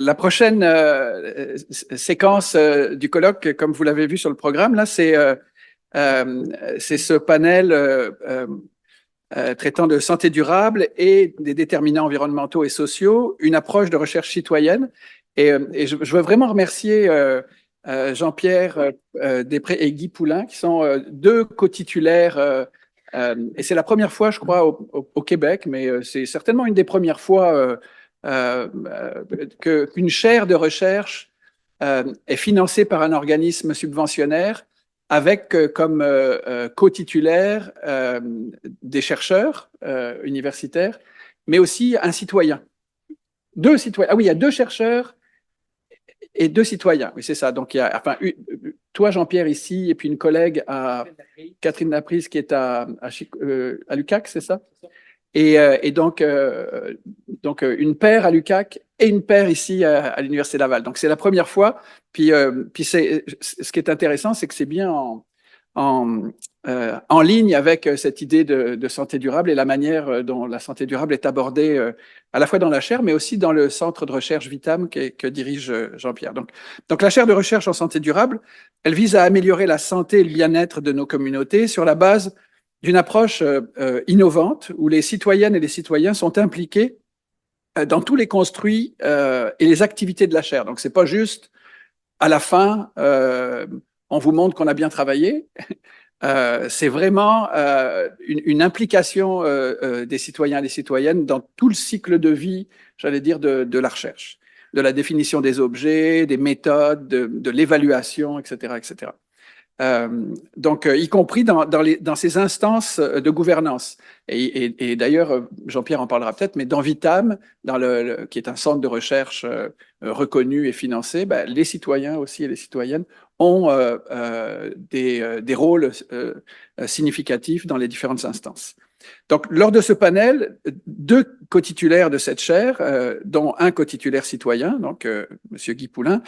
La prochaine séquence du colloque, comme vous l'avez vu sur le programme, là, c'est ce panel traitant de santé durable et des déterminants environnementaux et sociaux, une approche de recherche citoyenne. Et je veux vraiment remercier Jean-Pierre Després et Guy Poulin, qui sont deux co-titulaires. Et c'est la première fois, je crois, au Québec, mais c'est certainement une des premières fois qu'une chaire de recherche est financée par un organisme subventionnaire avec comme co-titulaire des chercheurs universitaires, mais aussi un citoyen. Deux citoyens. Ah oui, il y a deux chercheurs et deux citoyens. Oui, c'est ça. Donc, il y a, enfin, toi, Jean-Pierre, ici, et puis une collègue, Catherine Laprise, qui est à l'UQAC, c'est ça? Et donc, une paire à l'UQAC et une paire ici à l'Université Laval. Donc, c'est la première fois. Puis ce qui est intéressant, c'est que c'est bien en ligne avec cette idée de santé durable et la manière dont la santé durable est abordée à la fois dans la chaire, mais aussi dans le centre de recherche Vitam que dirige Jean-Pierre. Donc, la chaire de recherche en santé durable, elle vise à améliorer la santé et le bien-être de nos communautés sur la base d'une approche innovante où les citoyennes et les citoyens sont impliqués dans tous les construits et les activités de la chaire. Donc, c'est pas juste à la fin, on vous montre qu'on a bien travaillé. C'est vraiment une implication des citoyens et des citoyennes dans tout le cycle de vie, j'allais dire, de la recherche, de la définition des objets, des méthodes, de l'évaluation, etc., etc. Donc, y compris dans ces instances de gouvernance. Et d'ailleurs, Jean-Pierre en parlera peut-être, mais dans Vitam, qui est un centre de recherche reconnu et financé, ben, les citoyens aussi et les citoyennes ont des rôles significatifs dans les différentes instances. Donc, lors de ce panel, deux co-titulaires de cette chaire, dont un co-titulaire citoyen, donc M. Guy Poulin,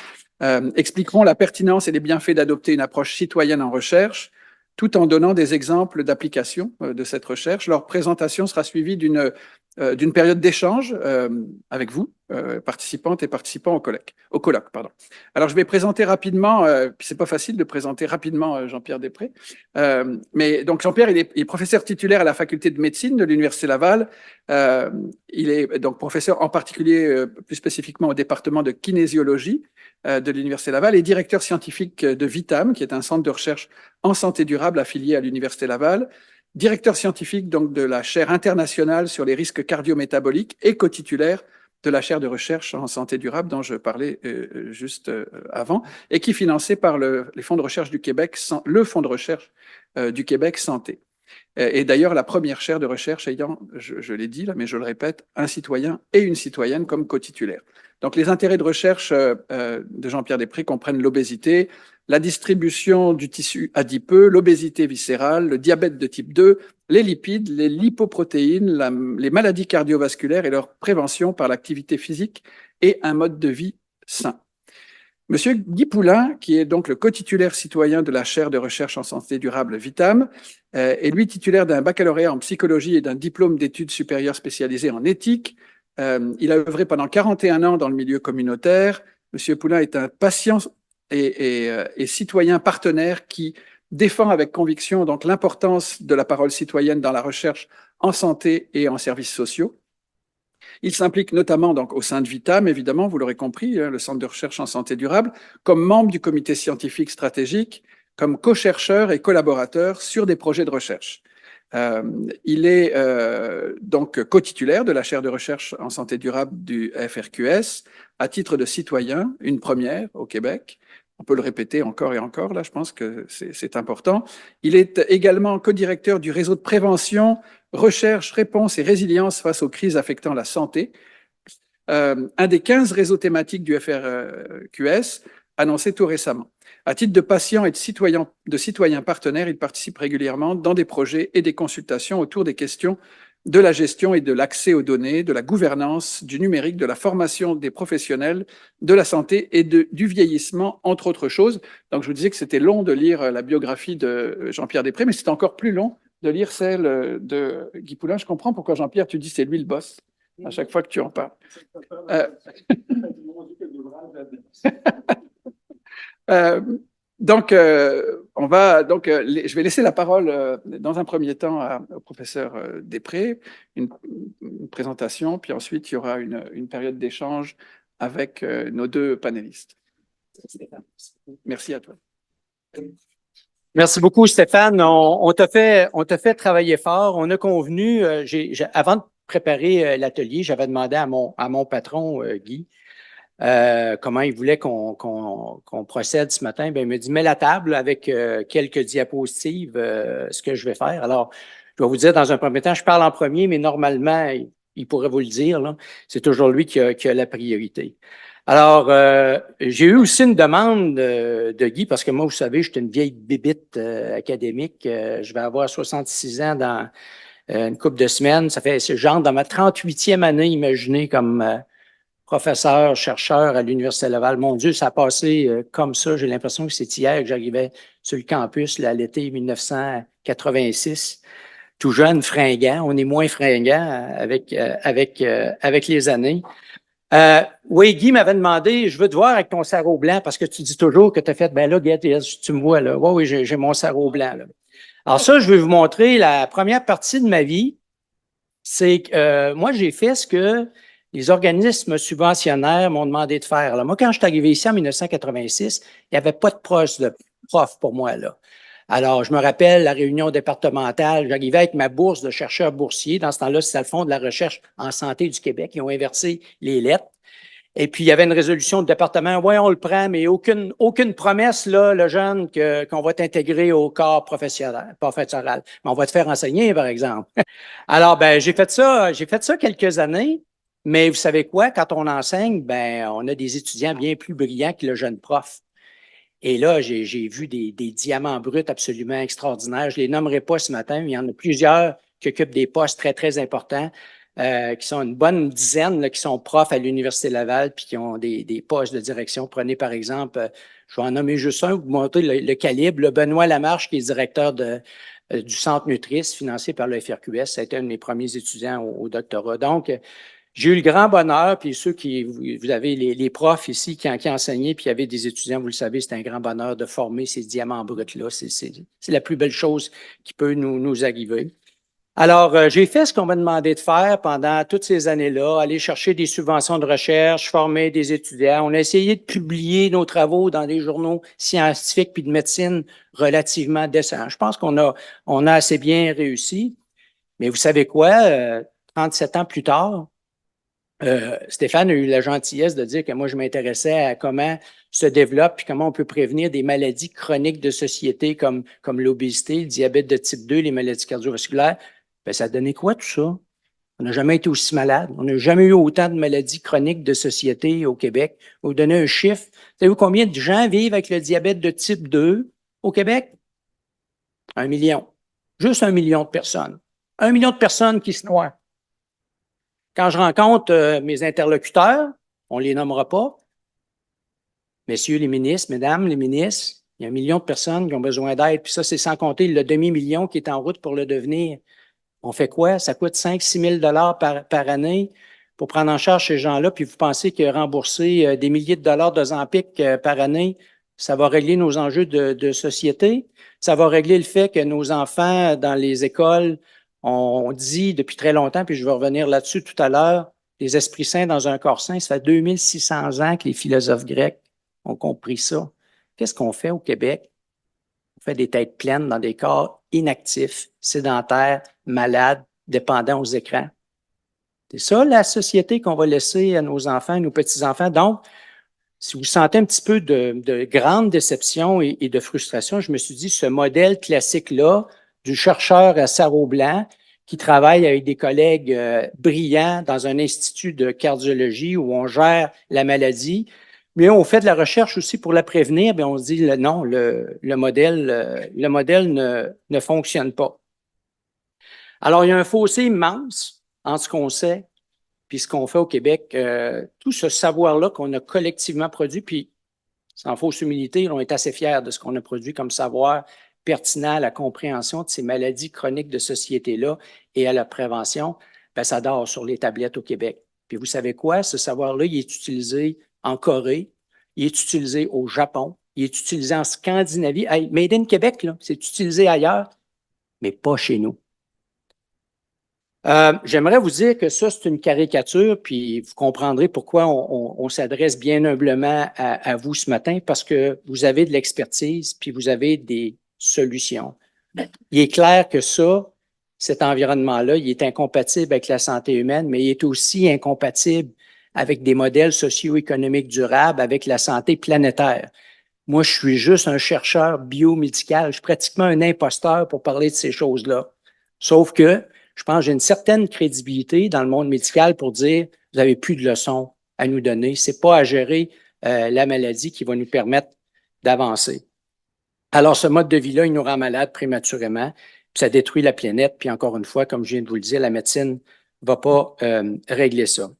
expliqueront la pertinence et les bienfaits d'adopter une approche citoyenne en recherche, tout en donnant des exemples d'application de cette recherche. Leur présentation sera suivie d'une période d'échange avec vous, participantes et participants au colloque. Pardon. Alors, je vais présenter rapidement, puis c'est pas facile de présenter rapidement Jean-Pierre Després, mais donc Jean-Pierre, il est professeur titulaire à la faculté de médecine de l'Université Laval. Il est donc professeur en particulier, plus spécifiquement au département de kinésiologie de l'Université Laval et directeur scientifique de Vitam, qui est un centre de recherche en santé durable affilié à l'Université Laval, directeur scientifique donc de la chaire internationale sur les risques cardiométaboliques et co-titulaire de la chaire de recherche en santé durable dont je parlais juste avant, et qui est financée par les fonds de recherche du Québec, le fonds de recherche du Québec Santé. Et d'ailleurs, la première chaire de recherche ayant, je l'ai dit là, mais je le répète, un citoyen et une citoyenne comme co-titulaire. Donc, les intérêts de recherche de Jean-Pierre Després comprennent l'obésité, la distribution du tissu adipeux, l'obésité viscérale, le diabète de type 2, les lipides, les lipoprotéines, les maladies cardiovasculaires et leur prévention par l'activité physique et un mode de vie sain. Monsieur Guy Poulin, qui est donc le co-titulaire citoyen de la chaire de recherche en santé durable Vitam, est lui titulaire d'un baccalauréat en psychologie et d'un diplôme d'études supérieures spécialisées en éthique. Il a œuvré pendant 41 ans dans le milieu communautaire. Monsieur Poulin est un patient et citoyen partenaire qui défend avec conviction donc l'importance de la parole citoyenne dans la recherche en santé et en services sociaux. Il s'implique notamment donc au sein de Vitam, évidemment, vous l'aurez compris, le centre de recherche en santé durable, comme membre du comité scientifique stratégique, comme co-chercheur et collaborateur sur des projets de recherche. Il est donc co-titulaire de la chaire de recherche en santé durable du FRQS à titre de citoyen, une première au Québec. On peut le répéter encore et encore, là, je pense que c'est important. Il est également co-directeur du réseau de prévention, recherche, réponse et résilience face aux crises affectant la santé, un des 15 réseaux thématiques du FRQS annoncé tout récemment. À titre de patient et de citoyen partenaire, il participe régulièrement dans des projets et des consultations autour des questions de la gestion et de l'accès aux données, de la gouvernance, du numérique, de la formation des professionnels, de la santé et du vieillissement, entre autres choses. Donc, je vous disais que c'était long de lire la biographie de Jean-Pierre Després, mais c'est encore plus long de lire celle de Guy Poulin. Je comprends pourquoi Jean-Pierre, tu dis c'est lui le boss à chaque fois que tu en parles. Euh, je vais laisser la parole dans un premier temps au professeur Després, une présentation, puis ensuite il y aura une période d'échange avec nos deux panélistes. Merci à toi. Merci beaucoup, Stéphane. On t'a fait travailler fort. On a convenu, avant de préparer l'atelier, j'avais demandé à mon patron, Guy, comment il voulait qu'on procède ce matin. Bien, il m'a dit, mets la table avec quelques diapositives, ce que je vais faire. Alors, je vais vous dire dans un premier temps, je parle en premier, mais normalement, il pourrait vous le dire, là. C'est toujours lui qui a la priorité. Alors, j'ai eu aussi une demande de Guy, parce que moi, vous savez, je suis une vieille bibite académique. Je vais avoir 66 ans dans une couple de semaines. Ça fait, genre, dans ma 38e année, imaginez, comme professeur, chercheur à l'Université Laval. Mon Dieu, ça a passé comme ça. J'ai l'impression que c'est hier que j'arrivais sur le campus, là, l'été 1986. Tout jeune, fringant. On est moins fringant avec les années. Oui, Guy m'avait demandé, je veux te voir avec ton sarrau blanc parce que tu dis toujours que tu as fait, ben là, tu me vois là. Oui, j'ai mon sarrau blanc là. Alors ça, je vais vous montrer la première partie de ma vie. C'est que moi, j'ai fait ce que les organismes subventionnaires m'ont demandé de faire. Là. Moi, quand je suis arrivé ici en 1986, il n'y avait pas de prof pour moi là. Alors, je me rappelle la réunion départementale, j'arrivais avec ma bourse de chercheur boursier. Dans ce temps-là, c'était le Fonds de la recherche en santé du Québec. Ils ont inversé les lettres. Et puis, il y avait une résolution du département. Oui, on le prend, mais aucune promesse, là, le jeune, qu'on va t'intégrer au corps professionnel. Mais on va te faire enseigner, par exemple. Alors, ben, j'ai fait ça quelques années. Mais vous savez quoi? Quand on enseigne, ben, on a des étudiants bien plus brillants que le jeune prof. Et là, j'ai vu des diamants bruts absolument extraordinaires. Je ne les nommerai pas ce matin, mais il y en a plusieurs qui occupent des postes très, très importants, qui sont une bonne dizaine, là, qui sont profs à l'Université Laval, puis qui ont des postes de direction. Prenez par exemple, je vais en nommer juste un, vous montrez le calibre, le Benoît Lamarche, qui est directeur du Centre Nutris, financé par le FRQS. Ça a été un de mes premiers étudiants au doctorat. Donc, j'ai eu le grand bonheur, puis ceux qui, vous avez les profs ici qui enseignaient, puis il y avait des étudiants, vous le savez, c'est un grand bonheur de former ces diamants bruts-là. C'est la plus belle chose qui peut nous arriver. Alors, j'ai fait ce qu'on m'a demandé de faire pendant toutes ces années-là, aller chercher des subventions de recherche, former des étudiants. On a essayé de publier nos travaux dans des journaux scientifiques puis de médecine relativement décents. Je pense qu'on a assez bien réussi. Mais vous savez quoi? 37 ans plus tard, Stéphane a eu la gentillesse de dire que moi, je m'intéressais à comment se développe et comment on peut prévenir des maladies chroniques de société comme l'obésité, le diabète de type 2, les maladies cardiovasculaires. Ben, ça a donné quoi tout ça? On n'a jamais été aussi malade. On n'a jamais eu autant de maladies chroniques de société au Québec. Je vais vous donner un chiffre. Savez-vous combien de gens vivent avec le diabète de type 2 au Québec? 1 million. Juste 1 million de personnes. 1 million de personnes qui se noient. Quand je rencontre mes interlocuteurs, on ne les nommera pas, messieurs les ministres, mesdames les ministres, il y a 1 million de personnes qui ont besoin d'aide, puis ça, c'est sans compter le demi-million qui est en route pour le devenir. On fait quoi? Ça coûte 5-6 000 par année pour prendre en charge ces gens-là, puis vous pensez que rembourser des milliers de dollars de Zampic par année, ça va régler nos enjeux de société? Ça va régler le fait que nos enfants dans les écoles, on dit depuis très longtemps, puis je vais revenir là-dessus tout à l'heure, les esprits saints dans un corps saint, ça fait 2600 ans que les philosophes grecs ont compris ça. Qu'est-ce qu'on fait au Québec? On fait des têtes pleines dans des corps inactifs, sédentaires, malades, dépendants aux écrans. C'est ça la société qu'on va laisser à nos enfants, à nos petits-enfants. Donc, si vous sentez un petit peu de grande déception et de frustration, je me suis dit, ce modèle classique-là, du chercheur à sarrau blanc, qui travaille avec des collègues brillants dans un institut de cardiologie où on gère la maladie, mais on fait de la recherche aussi pour la prévenir, bien on se dit, non, le modèle ne fonctionne pas. Alors, il y a un fossé immense entre ce qu'on sait puis ce qu'on fait au Québec, tout ce savoir-là qu'on a collectivement produit, puis sans fausse humilité, on est assez fiers de ce qu'on a produit comme savoir pertinent à la compréhension de ces maladies chroniques de société-là et à la prévention, bien, ça dort sur les tablettes au Québec. Puis vous savez quoi? Ce savoir-là, il est utilisé en Corée, il est utilisé au Japon, il est utilisé en Scandinavie. Hey, Made in Québec, là, c'est utilisé ailleurs, mais pas chez nous. J'aimerais vous dire que ça, c'est une caricature, puis vous comprendrez pourquoi on s'adresse bien humblement à vous ce matin, parce que vous avez de l'expertise, puis vous avez des solutions. Il est clair que ça, cet environnement-là, il est incompatible avec la santé humaine, mais il est aussi incompatible avec des modèles socio-économiques durables, avec la santé planétaire. Moi, je suis juste un chercheur biomédical. Je suis pratiquement un imposteur pour parler de ces choses-là. Sauf que je pense que j'ai une certaine crédibilité dans le monde médical pour dire vous n'avez plus de leçons à nous donner. C'est pas à gérer la maladie qui va nous permettre d'avancer. Alors, ce mode de vie-là, il nous rend malades prématurément, puis ça détruit la planète. Puis encore une fois, comme je viens de vous le dire, la médecine ne va pas régler ça.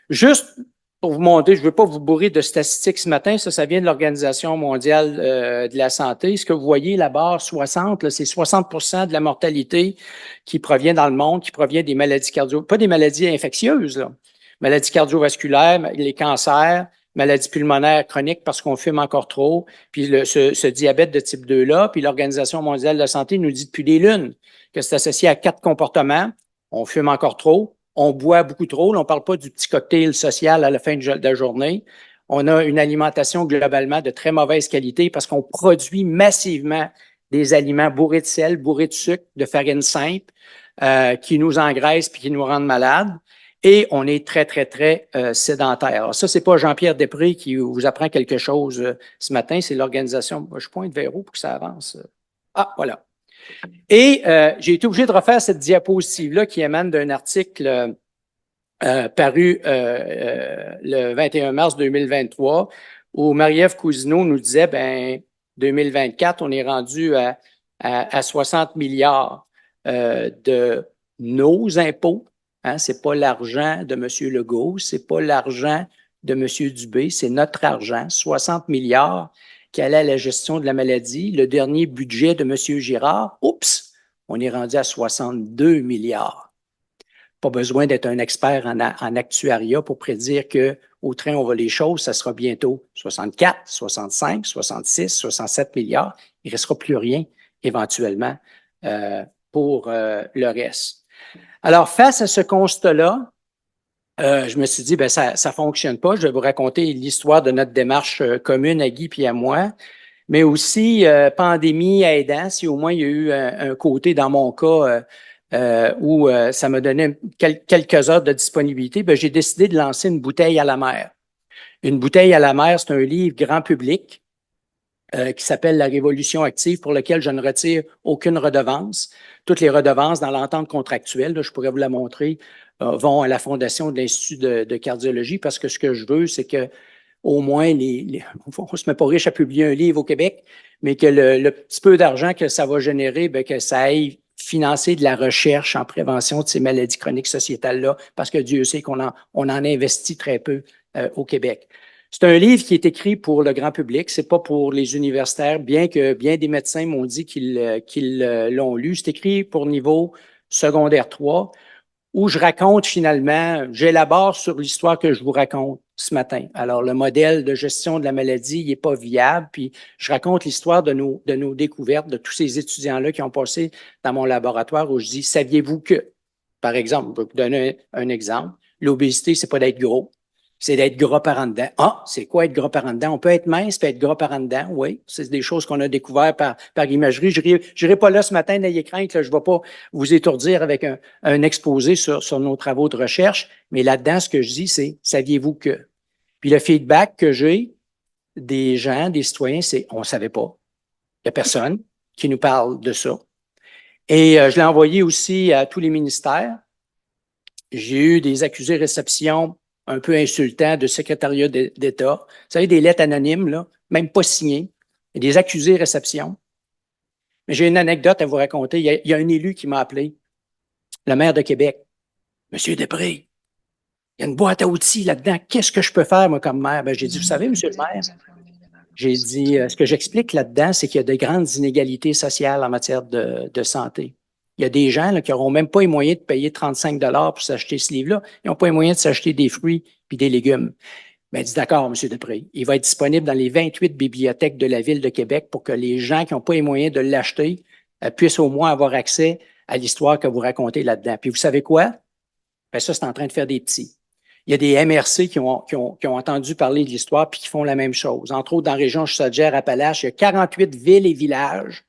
Juste pour vous montrer, je ne veux pas vous bourrer de statistiques ce matin, ça vient de l'Organisation mondiale de la santé. Ce que vous voyez, la barre 60, c'est 60% de la mortalité qui provient dans le monde, qui provient des maladies pas des maladies infectieuses, là. Maladies cardiovasculaires, les cancers, maladies pulmonaires chroniques parce qu'on fume encore trop, puis ce diabète de type 2-là, puis l'Organisation mondiale de la santé nous dit depuis des lunes que c'est associé à 4 comportements. On fume encore trop, on boit beaucoup trop. On ne parle pas du petit cocktail social à la fin de la journée. On a une alimentation globalement de très mauvaise qualité parce qu'on produit massivement des aliments bourrés de sel, bourrés de sucre, de farine simple, qui nous engraissent puis qui nous rendent malades. Et on est très, très, très sédentaire. Alors ça, c'est pas Jean-Pierre Després qui vous apprend quelque chose ce matin, c'est l'organisation. Je pointe vers où pour que ça avance. Ah, voilà. Et j'ai été obligé de refaire cette diapositive-là qui émane d'un article paru le 21 mars 2023 où Marie-Ève Cousineau nous disait, 2024, on est rendu à 60 milliards de nos impôts. Hein, c'est pas l'argent de M. Legault, c'est pas l'argent de M. Dubé, c'est notre argent, 60 milliards qui allait à la gestion de la maladie. Le dernier budget de M. Girard, oups, on est rendu à 62 milliards. Pas besoin d'être un expert en actuariat pour prédire que au train on va les choses, ça sera bientôt 64, 65, 66, 67 milliards. Il ne restera plus rien éventuellement pour le reste. Alors, face à ce constat-là, je me suis dit, ça ne fonctionne pas. Je vais vous raconter l'histoire de notre démarche commune à Guy et à moi, mais aussi pandémie aidant, si au moins il y a eu un côté dans mon cas où ça me donnait quelques heures de disponibilité, j'ai décidé de lancer une bouteille à la mer. Une bouteille à la mer, c'est un livre grand public qui s'appelle La Révolution active, pour lequel je ne retire aucune redevance. Toutes les redevances dans l'entente contractuelle, là, je pourrais vous la montrer, vont à la fondation de l'Institut de cardiologie parce que ce que je veux, c'est que au moins, on ne se met pas riche à publier un livre au Québec, mais que le petit peu d'argent que ça va générer, que ça aille financer de la recherche en prévention de ces maladies chroniques sociétales-là, parce que Dieu sait qu'on en investit très peu au Québec. C'est un livre qui est écrit pour le grand public, c'est pas pour les universitaires, bien que bien des médecins m'ont dit qu'ils l'ont lu. C'est écrit pour niveau secondaire 3, où je raconte finalement, j'élabore sur l'histoire que je vous raconte ce matin. Alors, le modèle de gestion de la maladie, il n'est pas viable, puis je raconte l'histoire de nos découvertes, de tous ces étudiants-là qui ont passé dans mon laboratoire où je dis, saviez-vous que, par exemple, je vais vous donner un exemple, l'obésité, c'est pas d'être gros. C'est d'être gras par en dedans. Ah, c'est quoi être gras par en dedans? On peut être mince et être gras par en dedans, oui. C'est des choses qu'on a découvertes par imagerie. Je n'irai pas là ce matin, n'ayez crainte, là, je ne vais pas vous étourdir avec un exposé sur nos travaux de recherche, mais là-dedans, ce que je dis, c'est « saviez-vous que ». Puis le feedback que j'ai des gens, des citoyens, c'est « on ne savait pas ». Il n'y a personne qui nous parle de ça. Et je l'ai envoyé aussi à tous les ministères. J'ai eu des accusés-réceptions un peu insultant de secrétariat d'État. Vous savez, des lettres anonymes, là, même pas signées, et des accusés-réceptions. Mais j'ai une anecdote à vous raconter. Il y a un élu qui m'a appelé, le maire de Québec. Monsieur Després, il y a une boîte à outils là-dedans. Qu'est-ce que je peux faire, moi, comme maire? J'ai dit, vous savez, monsieur le maire, j'ai dit, ce que j'explique là-dedans, c'est qu'il y a de grandes inégalités sociales en matière de santé. Il y a des gens là, qui n'auront même pas les moyens de payer 35 $ pour s'acheter ce livre-là. Ils n'ont pas les moyens de s'acheter des fruits puis des légumes. Ben, dis d'accord, M. Després. Il va être disponible dans les 28 bibliothèques de la Ville de Québec pour que les gens qui n'ont pas les moyens de l'acheter puissent au moins avoir accès à l'histoire que vous racontez là-dedans. Puis vous savez quoi? Ben, ça, c'est en train de faire des petits. Il y a des MRC qui ont entendu parler de l'histoire puis qui font la même chose. Entre autres, dans la région Chaudière-Appalaches, il y a 48 villes et villages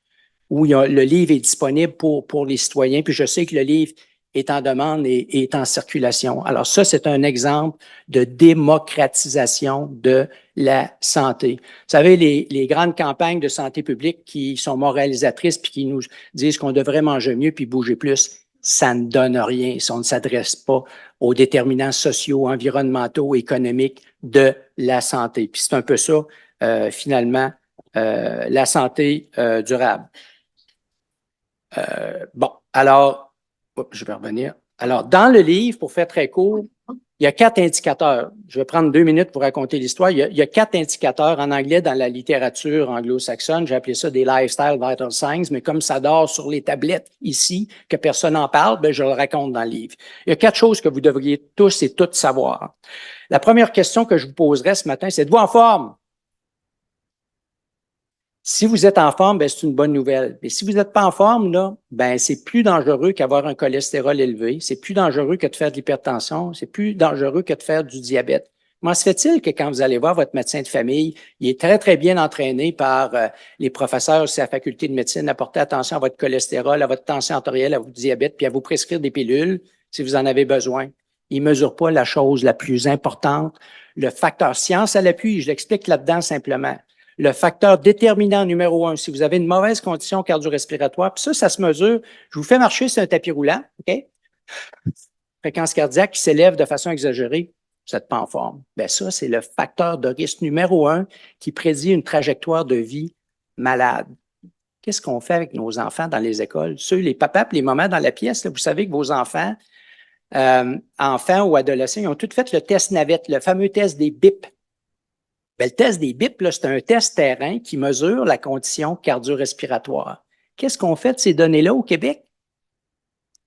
où le livre est disponible pour les citoyens. Puis je sais que le livre est en demande et est en circulation. Alors ça, c'est un exemple de démocratisation de la santé. Vous savez, les grandes campagnes de santé publique qui sont moralisatrices puis qui nous disent qu'on devrait manger mieux puis bouger plus, ça ne donne rien si on ne s'adresse pas aux déterminants sociaux, environnementaux, économiques de la santé. Puis c'est un peu ça, finalement, la santé durable. Bon, alors, je vais revenir. Alors, dans le livre, pour faire très court, il y a 4 indicateurs. Je vais prendre 2 minutes pour raconter l'histoire. Il y a 4 indicateurs en anglais dans la littérature anglo-saxonne. J'ai appelé ça des lifestyle vital signs, mais comme ça dort sur les tablettes ici, que personne n'en parle, ben je le raconte dans le livre. Il y a 4 choses que vous devriez tous et toutes savoir. La première question que je vous poserai ce matin, c'est: êtes-vous en forme? Si vous êtes en forme, ben, c'est une bonne nouvelle. Mais si vous n'êtes pas en forme, là, ben, c'est plus dangereux qu'avoir un cholestérol élevé. C'est plus dangereux que de faire de l'hypertension. C'est plus dangereux que de faire du diabète. Comment se fait-il que quand vous allez voir votre médecin de famille, il est très, très bien entraîné par les professeurs aussi à la faculté de médecine à porter attention à votre cholestérol, à votre tension artérielle, à votre diabète, puis à vous prescrire des pilules si vous en avez besoin? Il ne mesure pas la chose la plus importante, le facteur science à l'appui. Je l'explique là-dedans simplement. Le facteur déterminant numéro 1, si vous avez une mauvaise condition cardio-respiratoire, puis ça se mesure. Je vous fais marcher sur un tapis roulant, OK? Fréquence cardiaque qui s'élève de façon exagérée, vous n'êtes pas en forme. Bien, ça, c'est le facteur de risque numéro 1 qui prédit une trajectoire de vie malade. Qu'est-ce qu'on fait avec nos enfants dans les écoles? Les papas et les mamans dans la pièce, là, vous savez que vos enfants, enfants ou adolescents, ils ont tous fait le test navette, le fameux test des BIP. Bien, le test des BIP, c'est un test terrain qui mesure la condition cardio-respiratoire. Qu'est-ce qu'on fait de ces données-là au Québec?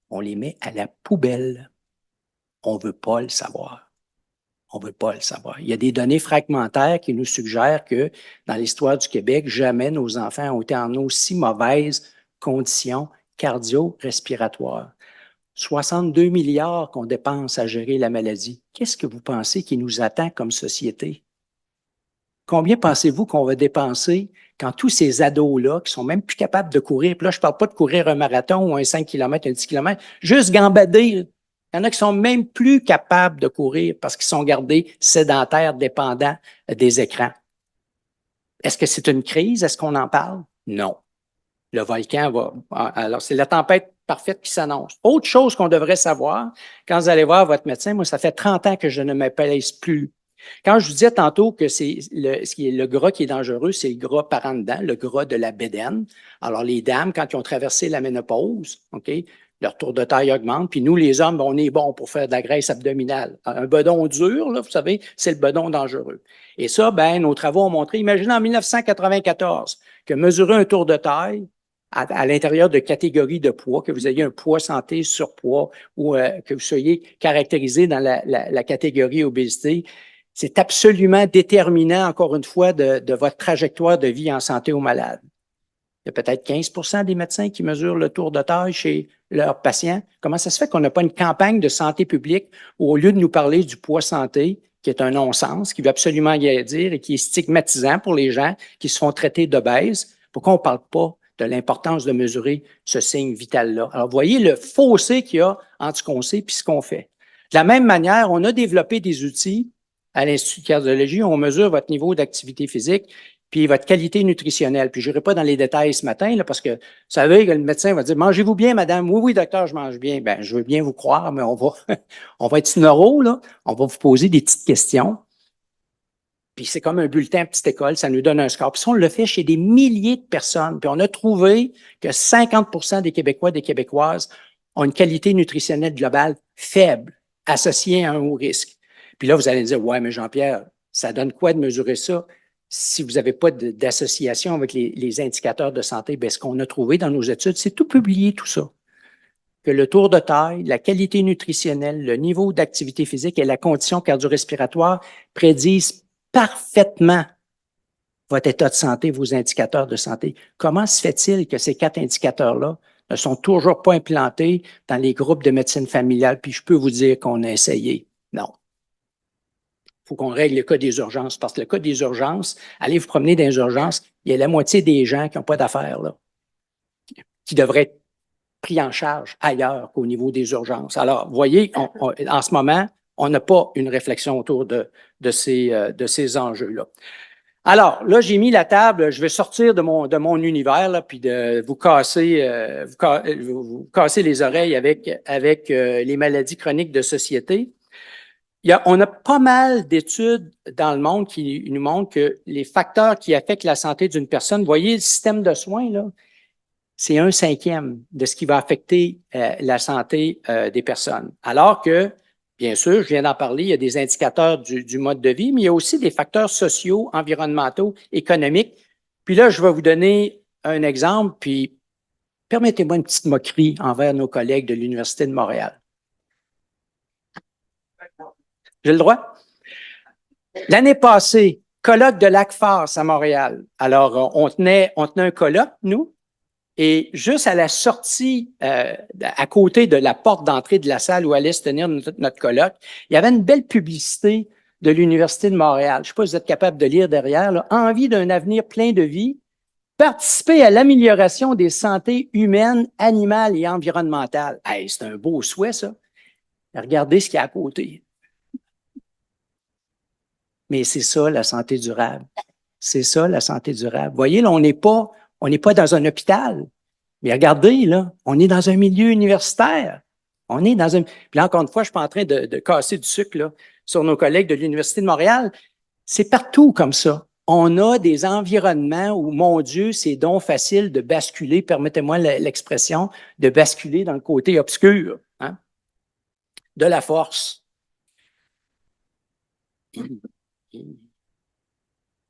On les met à la poubelle. On ne veut pas le savoir. On ne veut pas le savoir. Il y a des données fragmentaires qui nous suggèrent que dans l'histoire du Québec, jamais nos enfants ont été en aussi mauvaise condition cardio-respiratoire. 62 milliards qu'on dépense à gérer la maladie. Qu'est-ce que vous pensez qui nous attend comme société? Combien pensez-vous qu'on va dépenser quand tous ces ados-là, qui sont même plus capables de courir, puis là, je ne parle pas de courir un marathon ou un 5 km, un 10 km, juste gambader. Il y en a qui sont même plus capables de courir parce qu'ils sont gardés sédentaires, dépendants des écrans. Est-ce que c'est une crise? Est-ce qu'on en parle? Non. Le volcan va... Alors, c'est la tempête parfaite qui s'annonce. Autre chose qu'on devrait savoir, quand vous allez voir votre médecin, moi, ça fait 30 ans que je ne m'appelle plus. Quand je vous disais tantôt que le gras qui est dangereux, c'est le gras par en dedans, le gras de la bédaine. Alors, les dames, quand ils ont traversé la ménopause, OK, leur tour de taille augmente, puis nous, les hommes, on est bons pour faire de la graisse abdominale. Un bedon dur, là, vous savez, c'est le bedon dangereux. Et ça, ben, nos travaux ont montré, imaginez en 1994, que mesurer un tour de taille à l'intérieur de catégories de poids, que vous ayez un poids santé, surpoids, ou que vous soyez caractérisé dans la catégorie obésité, c'est absolument déterminant, encore une fois, de votre trajectoire de vie en santé aux malades. Il y a peut-être 15% des médecins qui mesurent le tour de taille chez leurs patients. Comment ça se fait qu'on n'a pas une campagne de santé publique où, au lieu de nous parler du poids santé, qui est un non-sens, qui veut absolument rien dire et qui est stigmatisant pour les gens qui se font traiter d'obèses, pourquoi on ne parle pas de l'importance de mesurer ce signe vital-là? Alors, vous voyez le fossé qu'il y a entre ce qu'on sait et ce qu'on fait. De la même manière, on a développé des outils à l'Institut de cardiologie, on mesure votre niveau d'activité physique puis votre qualité nutritionnelle. Puis je n'irai pas dans les détails ce matin, là, parce que vous savez que le médecin va dire: mangez-vous bien, madame? Oui, oui, docteur, je mange bien. Ben, je veux bien vous croire, mais on va être neuro, là. On va vous poser des petites questions. Puis c'est comme un bulletin à petite école, ça nous donne un score. Puis ça, on le fait chez des milliers de personnes. Puis on a trouvé que 50% des Québécois, des Québécoises ont une qualité nutritionnelle globale faible, associée à un haut risque. Puis là, vous allez me dire: ouais, mais Jean-Pierre, ça donne quoi de mesurer ça si vous n'avez pas d'association avec les indicateurs de santé? Bien, ce qu'on a trouvé dans nos études, c'est tout publié, tout ça. que le tour de taille, la qualité nutritionnelle, le niveau d'activité physique et la condition cardio-respiratoire prédisent parfaitement votre état de santé, vos indicateurs de santé. Comment se fait-il que ces 4 indicateurs-là ne sont toujours pas implantés dans les groupes de médecine familiale? Puis je peux vous dire qu'on a essayé. Non. Il faut qu'on règle le cas des urgences, parce que le cas des urgences, allez vous promener dans les urgences, il y a la moitié des gens qui n'ont pas d'affaires, là, qui devraient être pris en charge ailleurs qu'au niveau des urgences. Alors, vous voyez, en ce moment, on n'a pas une réflexion autour de ces enjeux-là. Alors, là, j'ai mis la table, je vais sortir de mon univers, là, puis de vous casser les oreilles avec les maladies chroniques de société. On a pas mal d'études dans le monde qui nous montrent que les facteurs qui affectent la santé d'une personne, vous voyez, le système de soins, là, c'est 1/5 de ce qui va affecter la santé des personnes. Alors que, bien sûr, je viens d'en parler, il y a des indicateurs du mode de vie, mais il y a aussi des facteurs sociaux, environnementaux, économiques. Puis là, je vais vous donner un exemple, puis permettez-moi une petite moquerie envers nos collègues de l'Université de Montréal. J'ai le droit? L'année passée, colloque de Lac-Farce à Montréal. Alors, on tenait un colloque, nous, et juste à la sortie, à côté de la porte d'entrée de la salle où allait se tenir notre colloque, il y avait une belle publicité de l'Université de Montréal. Je ne sais pas si vous êtes capable de lire derrière, là. Envie d'un avenir plein de vie, participer à l'amélioration des santé humaines, animales et environnementales. Hey, c'est un beau souhait, ça. Regardez ce qu'il y a à côté. Mais c'est ça, la santé durable. C'est ça, la santé durable. Vous voyez, là, on n'est pas dans un hôpital. Mais regardez, là, on est dans un milieu universitaire. On est dans un... Puis là, encore une fois, je suis pas en train de casser du sucre, là, sur nos collègues de l'Université de Montréal. C'est partout comme ça. On a des environnements où, mon Dieu, c'est donc facile de basculer, permettez-moi l'expression, de basculer dans le côté obscur, hein, de la force.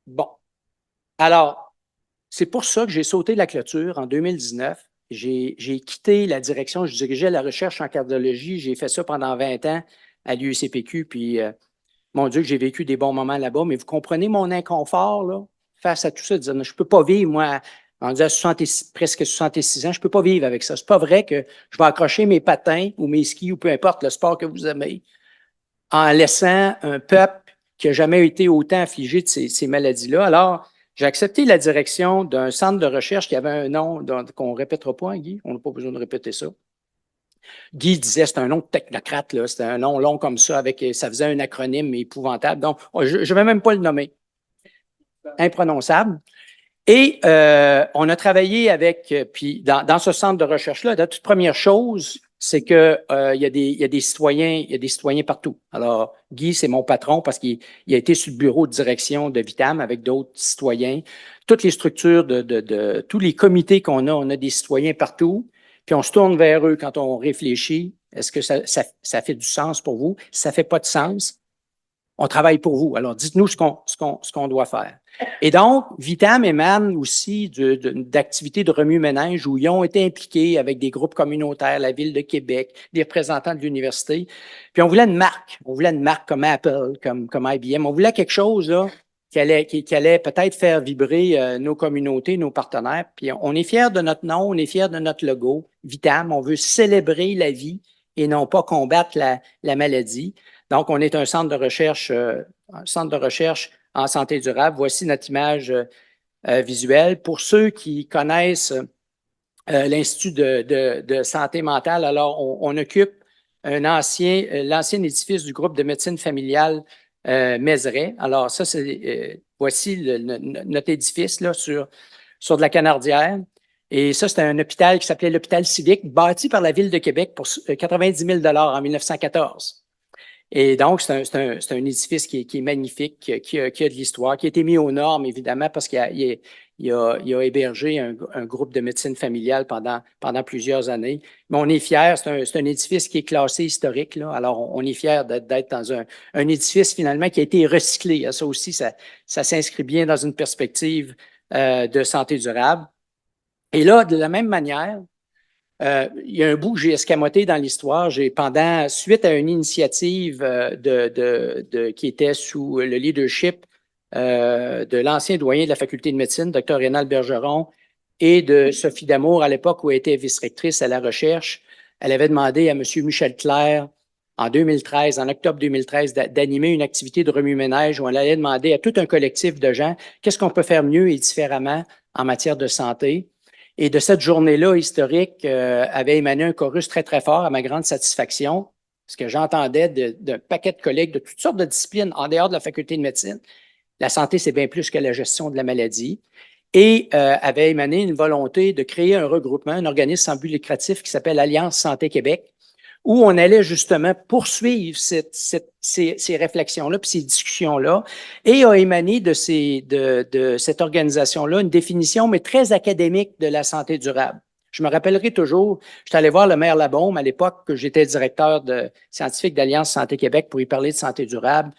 Bon. Alors, c'est pour ça que j'ai sauté la clôture en 2019. J'ai quitté la direction, je dirigeais la recherche en cardiologie. J'ai fait ça pendant 20 ans à l'UECPQ. Puis, mon Dieu, que j'ai vécu des bons moments là-bas. Mais vous comprenez mon inconfort là, face à tout ça. De dire, je ne peux pas vivre, moi, en disant presque 66 ans, je ne peux pas vivre avec ça. C'est pas vrai que je vais accrocher mes patins ou mes skis ou peu importe le sport que vous aimez en laissant un peuple qui n'a jamais été autant affligé de ces maladies-là. Alors, j'ai accepté la direction d'un centre de recherche qui avait un nom qu'on ne répétera pas, hein, Guy. On n'a pas besoin de répéter ça. Guy disait, c'est un nom de technocrate, là. C'était un nom long comme ça, ça faisait un acronyme épouvantable. Donc, je ne vais même pas le nommer. Imprononçable. Et on a travaillé avec, puis dans ce centre de recherche-là, la toute première chose, c'est que il y a des citoyens partout. Alors, Guy, c'est mon patron parce qu'il a été sur le bureau de direction de Vitam avec d'autres citoyens. Toutes les structures tous les comités qu'on a, on a des citoyens partout. Puis on se tourne vers eux quand on réfléchit. Est-ce que ça fait du sens pour vous? Si ça fait pas de sens, on travaille pour vous. Alors, dites-nous ce qu'on doit faire. Et donc, Vitam émane aussi d'activités de remue-ménage où ils ont été impliqués avec des groupes communautaires, la Ville de Québec, des représentants de l'université. Puis on voulait une marque. On voulait une marque comme Apple, comme IBM. On voulait quelque chose là qui allait peut-être faire vibrer nos communautés, nos partenaires. Puis on est fiers de notre nom, on est fiers de notre logo. Vitam, on veut célébrer la vie et non pas combattre la maladie. Donc, on est un centre de recherche en santé durable. Voici notre image visuelle. Pour ceux qui connaissent l'Institut de santé mentale, alors on occupe l'ancien édifice du groupe de médecine familiale Mézeray. Alors ça, voici notre édifice là sur de la Canardière. Et ça, c'était un hôpital qui s'appelait l'hôpital civique, bâti par la Ville de Québec pour 90 000 $ en 1914. Et donc, c'est un édifice qui est magnifique, qui a de l'histoire, qui a été mis aux normes, évidemment, parce qu'il a hébergé un groupe de médecine familiale pendant plusieurs années. Mais on est fiers, c'est un édifice qui est classé historique, là. Alors, on est fiers d'être dans un édifice, finalement, qui a été recyclé. Ça aussi, ça s'inscrit bien dans une perspective de santé durable. Et là, de la même manière, Il y a un bout que j'ai escamoté dans l'histoire. Suite à une initiative qui était sous le leadership de l'ancien doyen de la faculté de médecine, Dr. Rénal Bergeron, et de Sophie Damour, à l'époque où elle était vice-rectrice à la recherche. Elle avait demandé à M. Michel Clerc, en 2013, en octobre 2013, d'animer une activité de remue-ménage où elle allait demander à tout un collectif de gens qu'est-ce qu'on peut faire mieux et différemment en matière de santé. Et de cette journée-là historique avait émané un chorus très, très fort à ma grande satisfaction, parce que j'entendais d'un paquet de collègues de toutes sortes de disciplines en dehors de la faculté de médecine. La santé, c'est bien plus que la gestion de la maladie. Et avait émané une volonté de créer un regroupement, un organisme sans but lucratif qui s'appelle Alliance Santé Québec, où on allait justement poursuivre ces réflexions-là puis ces discussions-là, et a émané de cette organisation-là une définition, mais très académique, de la santé durable. Je me rappellerai toujours, j'étais allé voir le maire Labaume à l'époque que j'étais directeur scientifique d'Alliance Santé Québec pour y parler de santé durable.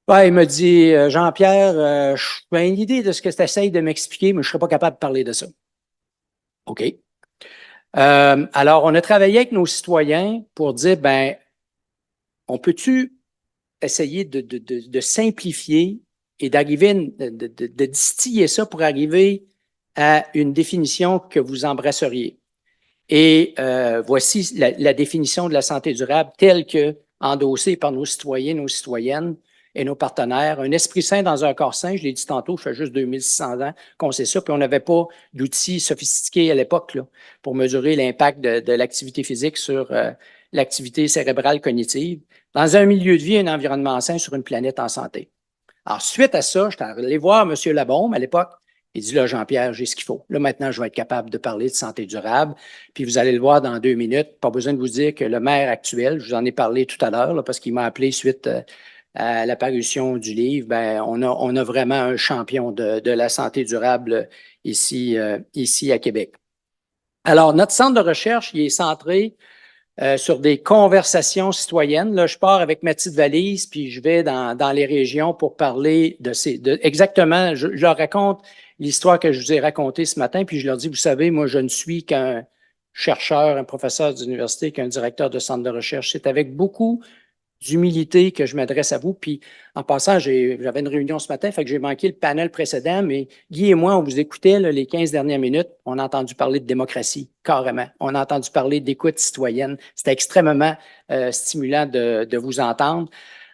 Ouais, il me dit, Jean-Pierre, j'ai une idée de ce que tu essayes de m'expliquer, mais je ne serais pas capable de parler de ça. OK. Alors, on a travaillé avec nos citoyens pour dire, ben, on peut-tu essayer de simplifier et d'arriver, de distiller ça pour arriver à une définition que vous embrasseriez. Et voici la définition de la santé durable telle que endossée par nos citoyens, nos citoyennes et nos partenaires. Un esprit sain dans un corps sain, je l'ai dit tantôt, ça fait juste 2600 ans qu'on sait ça, puis on n'avait pas d'outils sophistiqués à l'époque pour mesurer l'impact de l'activité physique sur l'activité cérébrale cognitive. Dans un milieu de vie, un environnement sain sur une planète en santé. Alors, suite à ça, je suis allé voir M. Labaume à l'époque. Il dit, là, Jean-Pierre, j'ai ce qu'il faut. Là, maintenant, je vais être capable de parler de santé durable. Puis vous allez le voir dans 2 minutes. Pas besoin de vous dire que le maire actuel, je vous en ai parlé tout à l'heure, parce qu'il m'a appelé suite à l'apparition du livre. Ben, on a vraiment un champion de la santé durable ici à Québec. Alors, notre centre de recherche, il est centré sur des conversations citoyennes. Là, je pars avec ma petite valise, puis je vais dans les régions pour parler exactement, je leur raconte l'histoire que je vous ai racontée ce matin, puis je leur dis, vous savez, moi, je ne suis qu'un chercheur, un professeur d'université, qu'un directeur de centre de recherche. C'est avec beaucoup d'humilité que je m'adresse à vous. Puis, en passant, j'avais une réunion ce matin, fait que j'ai manqué le panel précédent, mais Guy et moi, on vous écoutait les 15 dernières minutes. On a entendu parler de démocratie, carrément. On a entendu parler d'écoute citoyenne. C'était extrêmement stimulant de vous entendre.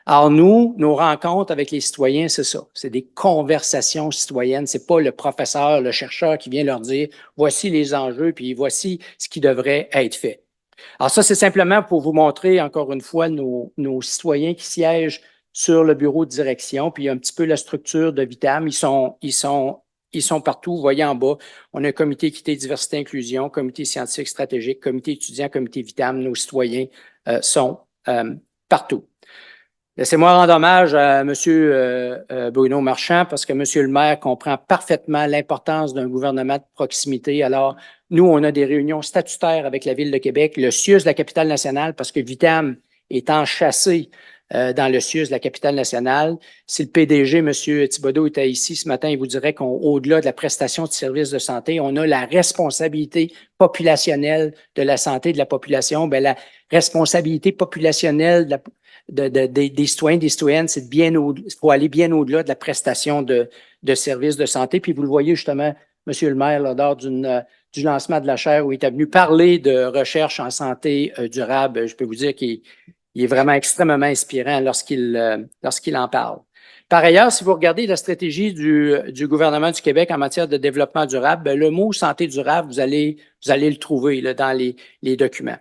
Alors, nos rencontres avec les citoyens, c'est ça. C'est des conversations citoyennes. C'est pas le professeur, le chercheur qui vient leur dire voici les enjeux, puis voici ce qui devrait être fait. Alors ça, c'est simplement pour vous montrer encore une fois nos citoyens qui siègent sur le bureau de direction, puis il y a un petit peu la structure de Vitam. Ils sont partout. Vous voyez en bas, on a un comité équité, diversité, inclusion, comité scientifique stratégique, comité étudiant, comité Vitam. Nos citoyens sont partout. Laissez-moi rendre hommage à M. Bruno Marchand parce que M. le maire comprend parfaitement l'importance d'un gouvernement de proximité. Alors, nous, on a des réunions statutaires avec la Ville de Québec, le CIUS de la capitale nationale, parce que Vitam est enchâssé dans le CIUS de la capitale nationale. Si le PDG, M. Thibodeau, était ici ce matin, il vous dirait qu'au-delà de la prestation de services de santé, on a la responsabilité populationnelle de la santé de la population. Bien, la responsabilité populationnelle des citoyens, des citoyennes, c'est faut aller bien au-delà de la prestation de services de santé. Puis vous le voyez justement, M. le maire, lors du lancement de la chaire où il est venu parler de recherche en santé durable. Je peux vous dire qu'il est vraiment extrêmement inspirant lorsqu'il en parle. Par ailleurs, si vous regardez la stratégie du gouvernement du Québec en matière de développement durable, bien, le mot santé durable, vous allez le trouver dans les documents.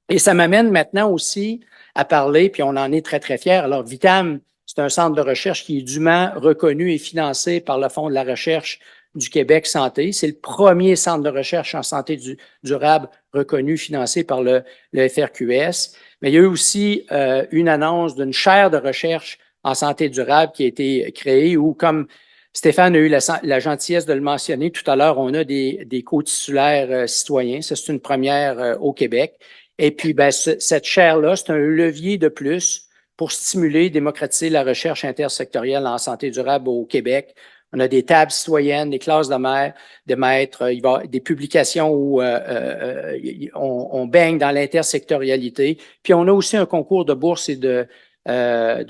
Et ça m'amène maintenant aussi à parler, puis on en est très, très fiers. Alors, Vitam, c'est un centre de recherche qui est dûment reconnu et financé par le Fonds de la recherche du Québec Santé. C'est le premier centre de recherche en santé durable reconnu, financé par le FRQS. Mais il y a eu aussi une annonce d'une chaire de recherche en santé durable qui a été créée où, comme Stéphane a eu la gentillesse de le mentionner tout à l'heure, on a des co-titulaires citoyens. Ça, c'est une première au Québec. Et puis, ben, cette chaire-là, c'est un levier de plus pour stimuler, démocratiser la recherche intersectorielle en santé durable au Québec. On a des tables citoyennes, des classes de maîtres, il va y avoir des publications où on baigne dans l'intersectorialité. Puis on a aussi un concours de bourse et de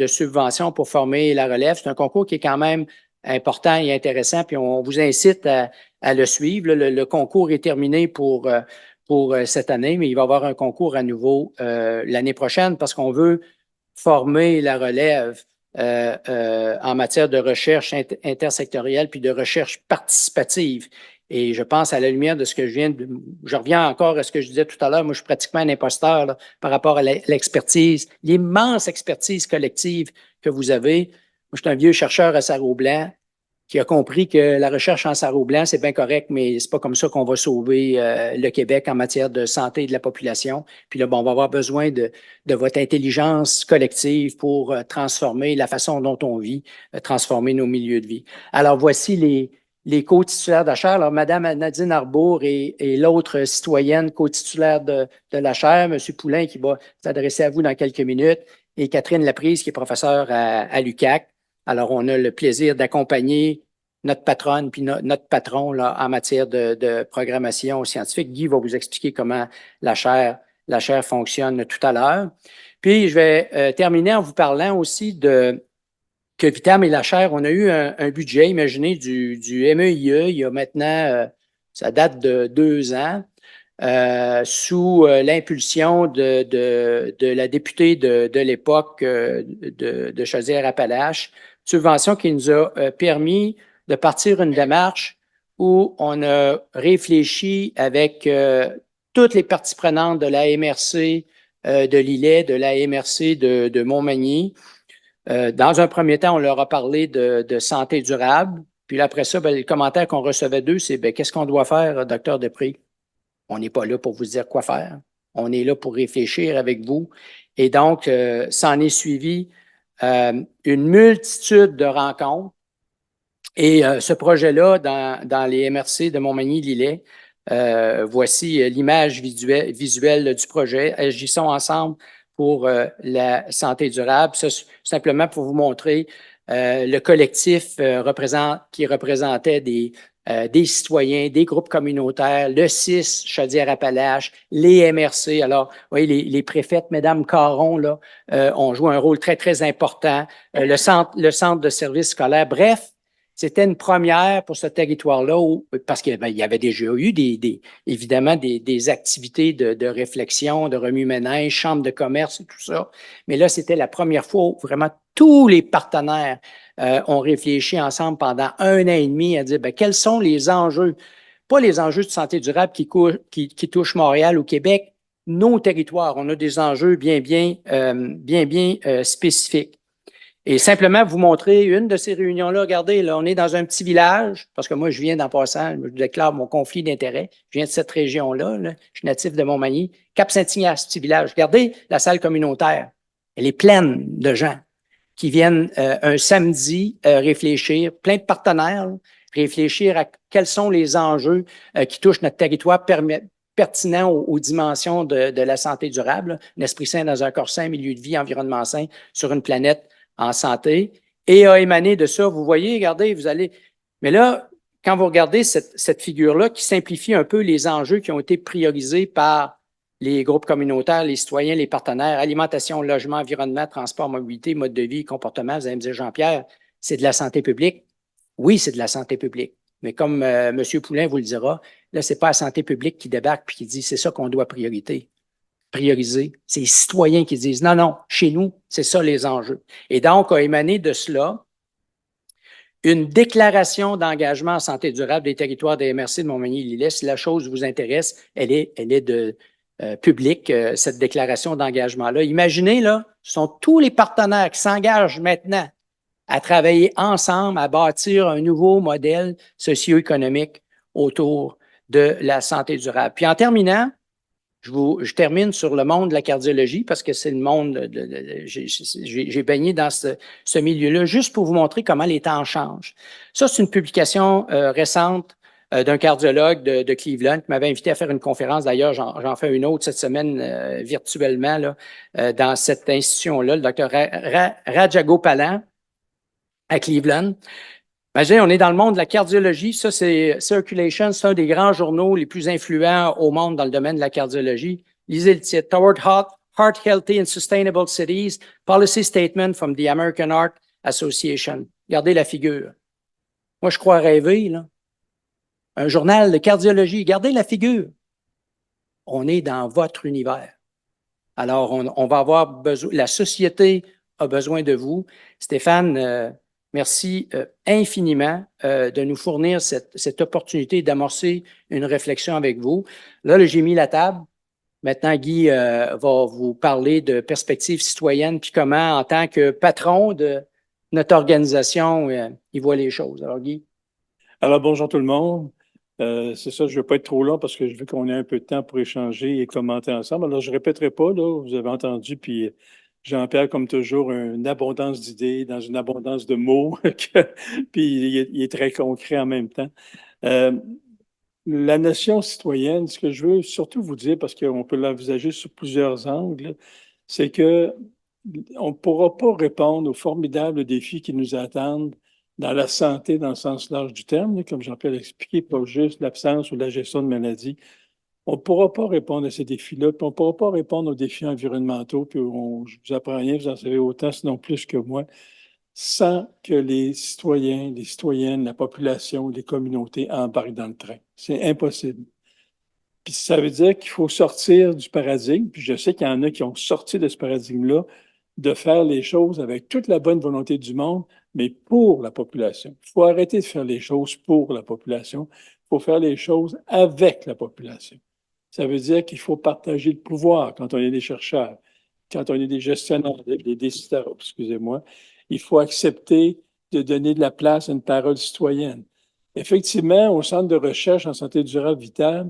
subventions pour former la relève. C'est un concours qui est quand même important et intéressant, puis on vous incite à le suivre. Le concours est terminé pour cette année, mais il va y avoir un concours à nouveau l'année prochaine parce qu'on veut former la relève en matière de recherche intersectorielle puis de recherche participative. Et je pense, à la lumière de ce que je reviens encore à ce que je disais tout à l'heure, moi, je suis pratiquement un imposteur là, par rapport à l'expertise, l'immense expertise collective que vous avez. Moi, je suis un vieux chercheur à Sarreau-Blanc qui a compris que la recherche en sarreau-blanc, c'est bien correct, mais c'est pas comme ça qu'on va sauver le Québec en matière de santé de la population. Puis là, bon, on va avoir besoin de votre intelligence collective pour transformer la façon dont on vit, transformer nos milieux de vie. Alors, voici les co-titulaires de la chaire. Alors, Madame Nadine Arbour et l'autre citoyenne co-titulaire de la chaire, Monsieur Poulain, qui va s'adresser à vous dans quelques minutes, et Catherine Laprise, qui est professeure à l'UQAC. Alors, on a le plaisir d'accompagner notre patronne puis notre patron là, en matière de programmation scientifique. Guy va vous expliquer comment la chaire fonctionne tout à l'heure. Puis, je vais terminer en vous parlant aussi que Vitam et la chaire, on a eu un budget, imaginez, du MEIE, il y a maintenant, ça date de 2 ans, sous l'impulsion de la députée de l'époque de Chaudière-Appalaches, subvention qui nous a permis de partir une démarche où on a réfléchi avec toutes les parties prenantes de la MRC de Lillet, de la MRC de Montmagny. Dans un premier temps, on leur a parlé de santé durable. Puis après ça, ben, les commentaires qu'on recevait d'eux, c'est ben, qu'est-ce qu'on doit faire, docteur Després? On n'est pas là pour vous dire quoi faire. On est là pour réfléchir avec vous. Et donc, s'en est suivi une multitude de rencontres. Et ce projet-là, dans les MRC de Montmagny-Lillet, voici l'image visuelle du projet. Agissons ensemble pour la santé durable. Ça, simplement pour vous montrer le collectif qui représentait des citoyens, des groupes communautaires, le CIS, Chaudière-Appalaches, les MRC. Alors, vous voyez, les préfètes, Mesdames Caron, là, ont joué un rôle très, très important. Le centre de services scolaires. Bref, c'était une première pour ce territoire-là parce qu'il y avait déjà eu évidemment des activités de réflexion, de remue-ménage, chambre de commerce et tout ça. Mais là, c'était la première fois où vraiment tous les partenaires ont réfléchi ensemble pendant 1 an et demi à dire quels sont les enjeux, pas les enjeux de santé durable qui touchent Montréal ou Québec, nos territoires. On a des enjeux bien spécifiques. Et simplement vous montrer une de ces réunions-là. Regardez, là, on est dans un petit village, parce que moi, je viens d'en passant, je déclare mon conflit d'intérêt. Je viens de cette région-là, là. Je suis natif de Montmagny. Cap-Saint-Ignace, petit village. Regardez la salle communautaire. Elle est pleine de gens qui viennent un samedi réfléchir, plein de partenaires, là, réfléchir à quels sont les enjeux qui touchent notre territoire pertinent aux dimensions de la santé durable. Un esprit sain dans un corps sain, milieu de vie, environnement sain sur une planète en santé, et a émané de ça. Vous voyez, regardez, vous allez... Mais là, quand vous regardez cette figure-là qui simplifie un peu les enjeux qui ont été priorisés par les groupes communautaires, les citoyens, les partenaires, alimentation, logement, environnement, transport, mobilité, mode de vie, comportement, vous allez me dire, Jean-Pierre, c'est de la santé publique? Oui, c'est de la santé publique. Mais comme M. Poulain vous le dira, là, c'est pas la santé publique qui débarque puis qui dit c'est ça qu'on doit prioriser. C'est les citoyens qui disent non, chez nous, c'est ça les enjeux. Et donc, a émané de cela une déclaration d'engagement en santé durable des territoires des MRC de Montmagny-Lillet. Si la chose vous intéresse, elle est publique, cette déclaration d'engagement-là. Imaginez, là, ce sont tous les partenaires qui s'engagent maintenant à travailler ensemble, à bâtir un nouveau modèle socio-économique autour de la santé durable. Puis en terminant, je termine sur le monde de la cardiologie parce que c'est le monde, j'ai baigné dans ce milieu-là juste pour vous montrer comment les temps changent. Ça, c'est une publication récente d'un cardiologue de Cleveland qui m'avait invité à faire une conférence. D'ailleurs, j'en fais une autre cette semaine virtuellement là, dans cette institution-là, le docteur Rajagopalan à Cleveland. Imagine, on est dans le monde de la cardiologie. Ça, c'est Circulation, c'est un des grands journaux les plus influents au monde dans le domaine de la cardiologie. Lisez le titre, Toward Heart Healthy and Sustainable Cities, Policy Statement from the American Heart Association. Regardez la figure. Moi, je crois rêver, là. Un journal de cardiologie, regardez la figure. On est dans votre univers. Alors, on va avoir besoin, la société a besoin de vous. Stéphane, merci infiniment de nous fournir cette opportunité d'amorcer une réflexion avec vous. Là, j'ai mis la table. Maintenant, Guy va vous parler de perspectives citoyennes, puis comment, en tant que patron de notre organisation, il voit les choses. Alors, Guy. Alors, bonjour tout le monde. C'est ça, je ne veux pas être trop long parce que je veux qu'on ait un peu de temps pour échanger et commenter ensemble. Alors, je ne répéterai pas, là, vous avez entendu, puis Jean-Pierre, comme toujours, une abondance d'idées, dans une abondance de mots, puis il est très concret en même temps. La notion citoyenne, ce que je veux surtout vous dire, parce qu'on peut l'envisager sous plusieurs angles, c'est que on ne pourra pas répondre aux formidables défis qui nous attendent dans la santé, dans le sens large du terme, comme Jean-Pierre l'a expliqué, pas juste l'absence ou la gestion de maladies. On ne pourra pas répondre à ces défis-là, puis on ne pourra pas répondre aux défis environnementaux, puis je vous apprends rien, vous en savez autant, sinon plus que moi, sans que les citoyens, les citoyennes, la population, les communautés embarquent dans le train. C'est impossible. Puis ça veut dire qu'il faut sortir du paradigme, puis je sais qu'il y en a qui ont sorti de ce paradigme-là, de faire les choses avec toute la bonne volonté du monde, mais pour la population. Il faut arrêter de faire les choses pour la population. Il faut faire les choses avec la population. Ça veut dire qu'il faut partager le pouvoir quand on est des chercheurs, quand on est des gestionnaires, des décideurs, excusez-moi. Il faut accepter de donner de la place à une parole citoyenne. Effectivement, au Centre de recherche en santé durable vitale,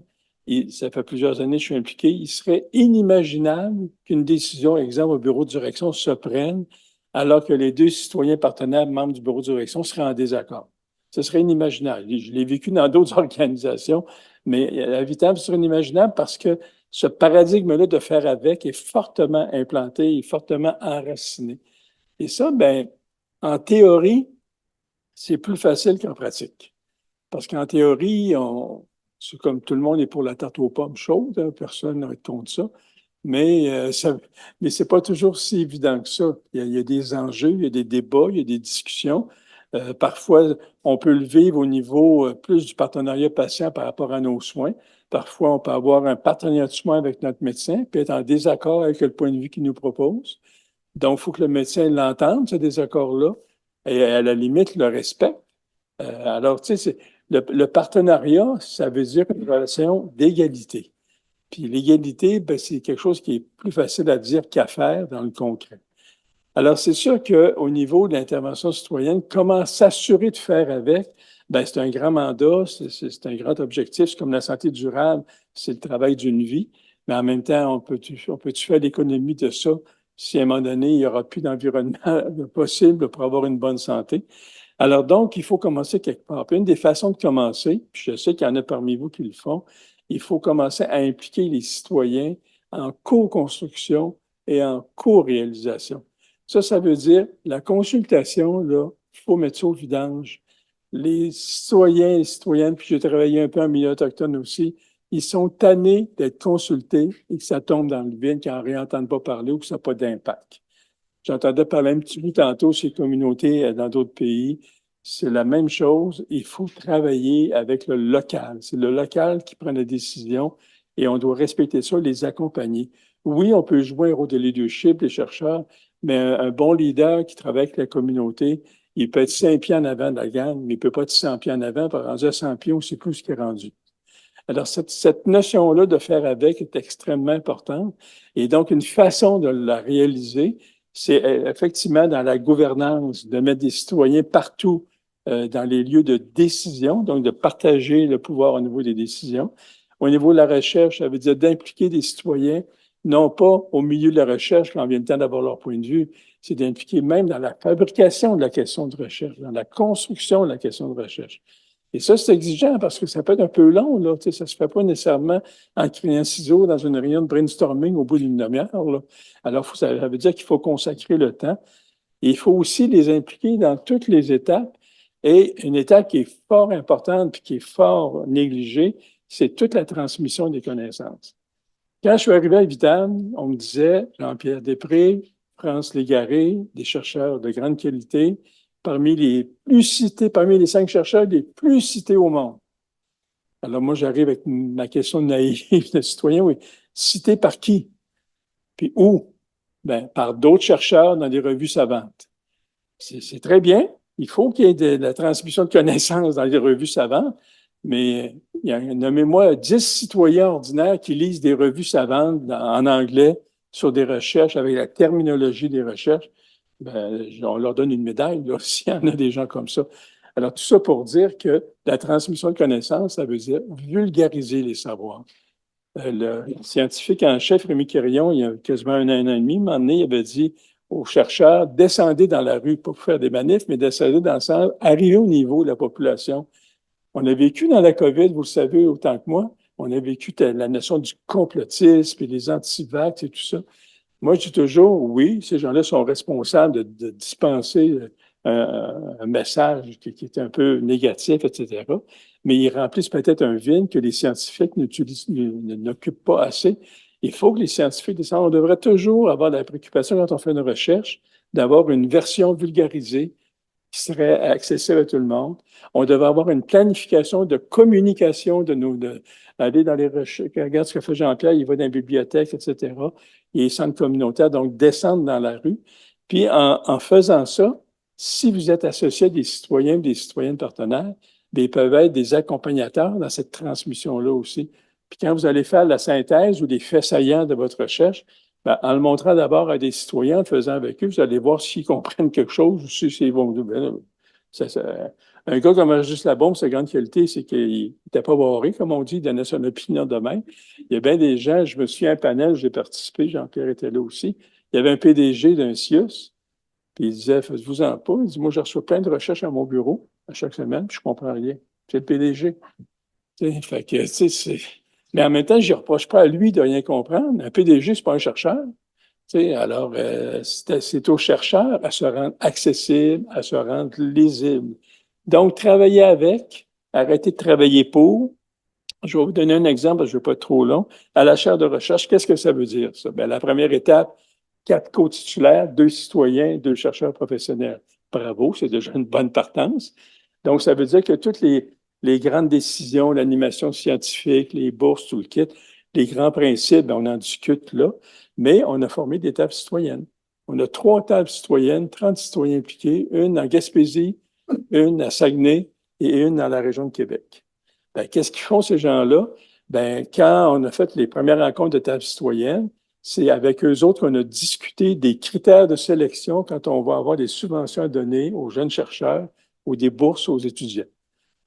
ça fait plusieurs années que je suis impliqué, il serait inimaginable qu'une décision, exemple au bureau de direction, se prenne alors que les deux citoyens partenaires membres du bureau de direction seraient en désaccord. Ce serait inimaginable. Je l'ai vécu dans d'autres organisations, mais à Vitam, ce serait inimaginable parce que ce paradigme-là de faire avec est fortement implanté, est fortement enraciné. Et ça, ben, en théorie, c'est plus facile qu'en pratique. Parce qu'en théorie, c'est comme tout le monde est pour la tarte aux pommes chaude, hein, personne n'a contre ça. Mais c'est pas toujours si évident que ça. Il y a des enjeux, il y a des débats, il y a des discussions. Parfois, on peut le vivre au niveau plus du partenariat patient par rapport à nos soins. Parfois, on peut avoir un partenariat de soins avec notre médecin, puis être en désaccord avec le point de vue qu'il nous propose. Donc, il faut que le médecin l'entende, ce désaccord-là, et à la limite, le respecte. Alors, tu sais, le partenariat, ça veut dire une relation d'égalité. Puis l'égalité, ben, c'est quelque chose qui est plus facile à dire qu'à faire dans le concret. Alors, c'est sûr qu'au niveau de l'intervention citoyenne, comment s'assurer de faire avec, ben, c'est un grand mandat, c'est un grand objectif. C'est comme la santé durable, c'est le travail d'une vie. Mais en même temps, on peut-tu faire l'économie de ça si à un moment donné, il n'y aura plus d'environnement possible pour avoir une bonne santé? Alors donc, il faut commencer quelque part. Puis une des façons de commencer, puis je sais qu'il y en a parmi vous qui le font, il faut commencer à impliquer les citoyens en co-construction et en co-réalisation. Ça veut dire la consultation, là, il faut mettre ça au vidange. Les citoyens et citoyennes, puis j'ai travaillé un peu en milieu autochtone aussi, ils sont tannés d'être consultés et que ça tombe dans le vide, qu'ils n'en réentendent pas parler ou que ça n'a pas d'impact. J'entendais parler un petit peu tantôt ces communautés dans d'autres pays. C'est la même chose. Il faut travailler avec le local. C'est le local qui prend la décision et on doit respecter ça, les accompagner. Oui, on peut jouer un rôle de leadership, les chercheurs, mais un bon leader qui travaille avec la communauté, il peut être 5 pieds en avant de la gang, mais il ne peut pas être 100 pieds en avant. Par rendu à 100 pieds, on ne sait plus ce qui est rendu. Alors, cette notion-là de faire avec est extrêmement importante. Et donc, une façon de la réaliser, c'est effectivement dans la gouvernance, de mettre des citoyens partout dans les lieux de décision, donc de partager le pouvoir au niveau des décisions. Au niveau de la recherche, ça veut dire d'impliquer des citoyens, non pas au milieu de la recherche quand vient le temps d'avoir leur point de vue, c'est d'impliquer même dans la fabrication de la question de recherche, dans la construction de la question de recherche. Et ça, c'est exigeant parce que ça peut être un peu long, là. Tu sais, ça se fait pas nécessairement en criant ciseaux dans une réunion de brainstorming au bout d'une demi-heure, là. Alors, ça veut dire qu'il faut consacrer le temps. Et il faut aussi les impliquer dans toutes les étapes. Et une étape qui est fort importante puis qui est fort négligée, c'est toute la transmission des connaissances. Quand je suis arrivé à Vitam, on me disait Jean-Pierre Després, France Légaré, des chercheurs de grande qualité, parmi les plus cités, parmi les 5 chercheurs les plus cités au monde. Alors moi, j'arrive avec ma question naïve de citoyen, oui. Cité par qui? Puis où? Ben, par d'autres chercheurs dans des revues savantes. C'est très bien. Il faut qu'il y ait de la transmission de connaissances dans les revues savantes, mais nommez-moi 10 citoyens ordinaires qui lisent des revues savantes en anglais sur des recherches avec la terminologie des recherches. Ben, on leur donne une médaille, là, s'il y en a des gens comme ça. Alors, tout ça pour dire que la transmission de connaissances, ça veut dire vulgariser les savoirs. Le scientifique en chef, Rémi Quirion, il y a quasiment un an et demi, un moment donné, il avait dit aux chercheurs, descendez dans la rue, pas pour faire des manifs, mais descendez dans le sens, arrivez au niveau de la population. On a vécu dans la COVID, vous le savez autant que moi, on a vécu la notion du complotisme et les antivax et tout ça. Moi, je dis toujours, oui, ces gens-là sont responsables de dispenser un message qui est un peu négatif, etc. Mais ils remplissent peut-être un vide que les scientifiques n'occupent pas assez. Il faut que les scientifiques descendent. On devrait toujours avoir la préoccupation, quand on fait une recherche, d'avoir une version vulgarisée qui serait accessible à tout le monde. On devrait avoir une planification de communication aller dans les recherches. Regarde ce que fait Jean-Pierre, il va dans les bibliothèques, etc. Et les centres communautaires, donc descendre dans la rue. Puis en faisant ça, si vous êtes associé à des citoyens ou des citoyennes partenaires, bien, ils peuvent être des accompagnateurs dans cette transmission-là aussi. Puis quand vous allez faire la synthèse ou les faits saillants de votre recherche, ben, en le montrant d'abord à des citoyens, en le faisant avec eux, vous allez voir s'ils comprennent quelque chose ou s'ils vont dire, ben, un gars comme Juste la bombe, sa grande qualité, c'est qu'il n'était pas barré, comme on dit, il donnait son opinion de même. Il y a bien des gens, je me suis à un panel, j'ai participé, Jean-Pierre était là aussi. Il y avait un PDG d'un CIUS, puis il disait, faites-vous-en pas. Il dit, moi, je reçois plein de recherches à mon bureau à chaque semaine, puis je comprends rien. C'est le PDG. Fait que, tu sais, mais en même temps, je ne reproche pas à lui de rien comprendre. Un PDG, c'est pas un chercheur. Alors, c'est aux chercheurs à se rendre accessibles, à se rendre lisibles. Donc, travailler avec, arrêter de travailler pour. Je vais vous donner un exemple, parce que je ne veux pas être trop long. À la chaire de recherche, qu'est-ce que ça veut dire, ça? Bien, la première étape, 4 co-titulaires, 2 citoyens, 2 chercheurs professionnels. Bravo, c'est déjà une bonne partance. Donc, ça veut dire que toutes les grandes décisions, l'animation scientifique, les bourses, tout le kit, les grands principes, on en discute là, mais on a formé des tables citoyennes. On a 3 tables citoyennes, 30 citoyens impliqués, une en Gaspésie, une à Saguenay et une dans la région de Québec. Ben, qu'est-ce qu'ils font ces gens-là? Ben, quand on a fait les premières rencontres de tables citoyennes, c'est avec eux autres qu'on a discuté des critères de sélection quand on va avoir des subventions à donner aux jeunes chercheurs ou des bourses aux étudiants.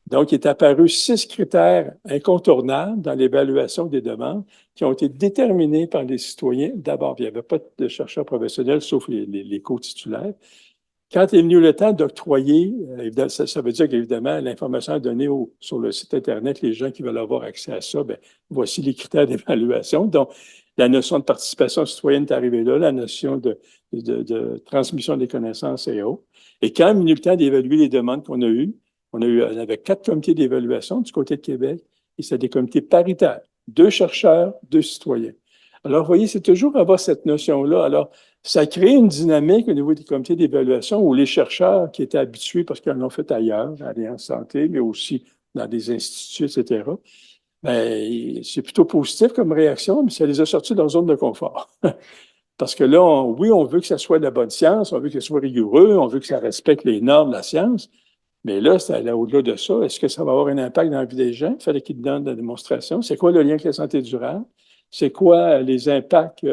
Donc, il est apparu 6 critères incontournables dans l'évaluation des demandes qui ont été déterminés par les citoyens. D'abord, il n'y avait pas de chercheurs professionnels, sauf les co-titulaires. Quand est venu le temps d'octroyer, ça veut dire qu'évidemment, l'information est donnée sur le site Internet, les gens qui veulent avoir accès à ça, bien, voici les critères d'évaluation. Donc, la notion de participation citoyenne est arrivée là, la notion de transmission des connaissances et autres. Et quand est venu le temps d'évaluer les demandes qu'on a eues, on avait 4 comités d'évaluation du côté de Québec, et c'est des comités paritaires, 2 chercheurs, 2 citoyens. Alors, vous voyez, c'est toujours avoir cette notion-là. Alors, ça crée une dynamique au niveau des comités d'évaluation où les chercheurs qui étaient habitués, parce qu'ils l'ont fait ailleurs, à l'Alliance Santé, mais aussi dans des instituts, etc., bien, c'est plutôt positif comme réaction, mais ça les a sortis de leur zone de confort. Parce que là, oui, on veut que ça soit de la bonne science, on veut que ça soit rigoureux, on veut que ça respecte les normes de la science, mais là, c'est aller au-delà de ça. Est-ce que ça va avoir un impact dans la vie des gens? Il fallait qu'ils donnent la démonstration. C'est quoi le lien avec la santé durable? C'est quoi les impacts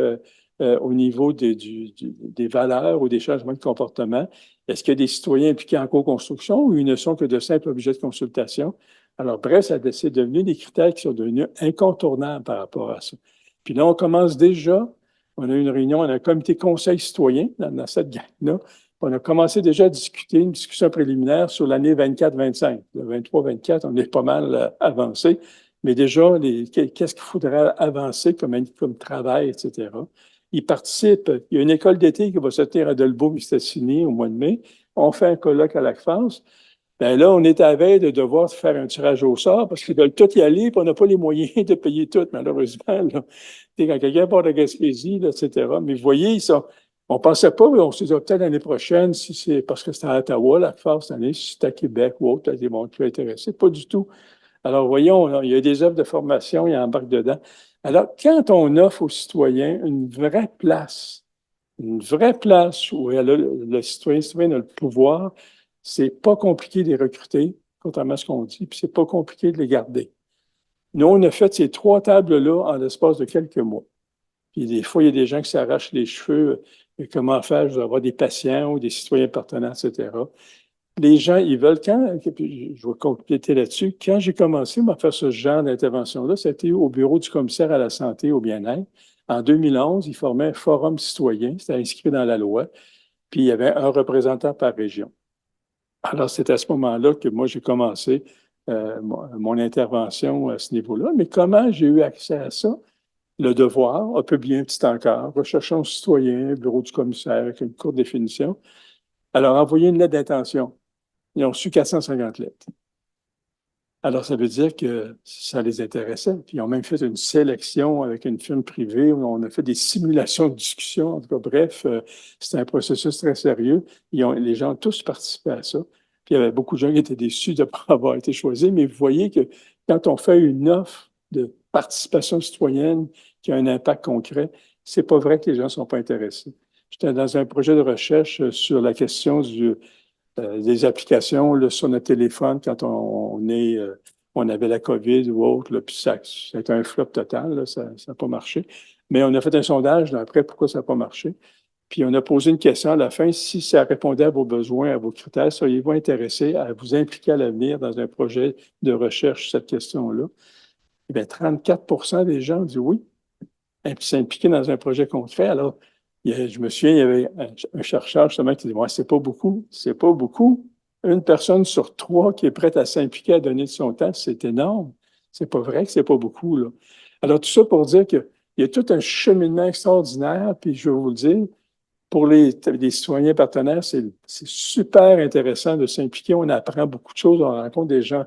au niveau des valeurs ou des changements de comportement? Est-ce qu'il y a des citoyens impliqués en co-construction ou ils ne sont que de simples objets de consultation? Alors, bref, c'est devenu des critères qui sont devenus incontournables par rapport à ça. Puis là, on commence déjà, on a une réunion, on a un comité conseil citoyen dans cette gang-là. On a commencé déjà à discuter, une discussion préliminaire sur l'année 24-25. Le 23-24, on est pas mal avancé, mais déjà, qu'est-ce qu'il faudrait avancer comme travail, etc. Ils participent. Il y a une école d'été qui va se tenir à Dolbeau-Mistassini au mois de mai. On fait un colloque à la France. Ben là, on est à la veille de devoir faire un tirage au sort parce qu'ils veulent tout y aller, puis on n'a pas les moyens de payer tout, malheureusement. Là. Quand quelqu'un part de Gaspésie, là, etc. Mais vous voyez, on ne pensait pas, mais on se disait peut-être l'année prochaine, si c'est parce que c'était à Ottawa, la FAR cette année, si c'était à Québec ou autre, ils vont plus intéressés. Pas du tout. Alors, voyons, il y a des œuvres de formation, il y a embarque dedans. Alors, quand on offre aux citoyens une vraie place où le citoyen a le pouvoir, c'est pas compliqué de les recruter, contrairement à ce qu'on dit, puis c'est pas compliqué de les garder. Nous, on a fait ces 3 tables-là en l'espace de quelques mois. Puis des fois, il y a des gens qui s'arrachent les cheveux. Comment faire? Je vais avoir des patients ou des citoyens partenaires, etc. Les gens, ils veulent, puis je vais compléter là-dessus, quand j'ai commencé à faire ce genre d'intervention-là, c'était au bureau du commissaire à la santé et au bien-être. En 2011, il formait un forum citoyen, c'était inscrit dans la loi, puis il y avait un représentant par région. Alors, c'est à ce moment-là que moi, j'ai commencé mon intervention à ce niveau-là. Mais comment j'ai eu accès à ça? Le Devoir a publié un petit encart, recherchons citoyen, bureau du commissaire, avec une courte définition. Alors, envoyez une lettre d'intention. Ils ont reçu 450 lettres. Alors, ça veut dire que ça les intéressait. Puis, ils ont même fait une sélection avec une firme privée où on a fait des simulations de discussion. En tout cas, bref, c'était un processus très sérieux. Les gens ont tous participé à ça. Puis, il y avait beaucoup de gens qui étaient déçus de ne pas avoir été choisis. Mais vous voyez que quand on fait une offre de participation citoyenne qui a un impact concret, c'est pas vrai que les gens ne sont pas intéressés. J'étais dans un projet de recherche sur la question des applications là, sur notre téléphone quand on avait la COVID ou autre, là, puis ça a été un flop total, là, ça n'a pas marché. Mais on a fait un sondage là, après pourquoi ça n'a pas marché. Puis on a posé une question à la fin, si ça répondait à vos besoins, à vos critères, seriez-vous intéressé à vous impliquer à l'avenir dans un projet de recherche sur cette question-là? Eh bien, 34 des gens ont dit oui, et puis s'impliquer dans un projet concret. Alors, je me souviens, il y avait un chercheur justement qui disait, ouais, c'est pas beaucoup, c'est pas beaucoup. Une personne sur 3 qui est prête à s'impliquer, à donner de son temps, c'est énorme. C'est pas vrai que c'est pas beaucoup, là. Alors, tout ça pour dire qu'il y a tout un cheminement extraordinaire, puis je vais vous le dire, pour les citoyens partenaires, c'est super intéressant de s'impliquer. On apprend beaucoup de choses, on rencontre des gens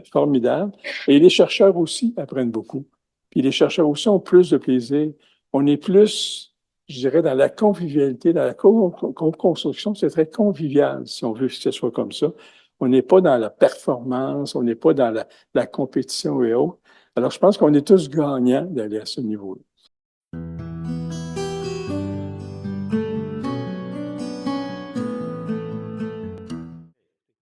formidables. Et les chercheurs aussi apprennent beaucoup. Puis les chercheurs aussi ont plus de plaisir. On est plus, je dirais, dans la convivialité, dans la co-construction, c'est très convivial, si on veut que ce soit comme ça. On n'est pas dans la performance, on n'est pas dans la compétition et autres. Alors, je pense qu'on est tous gagnants d'aller à ce niveau-là.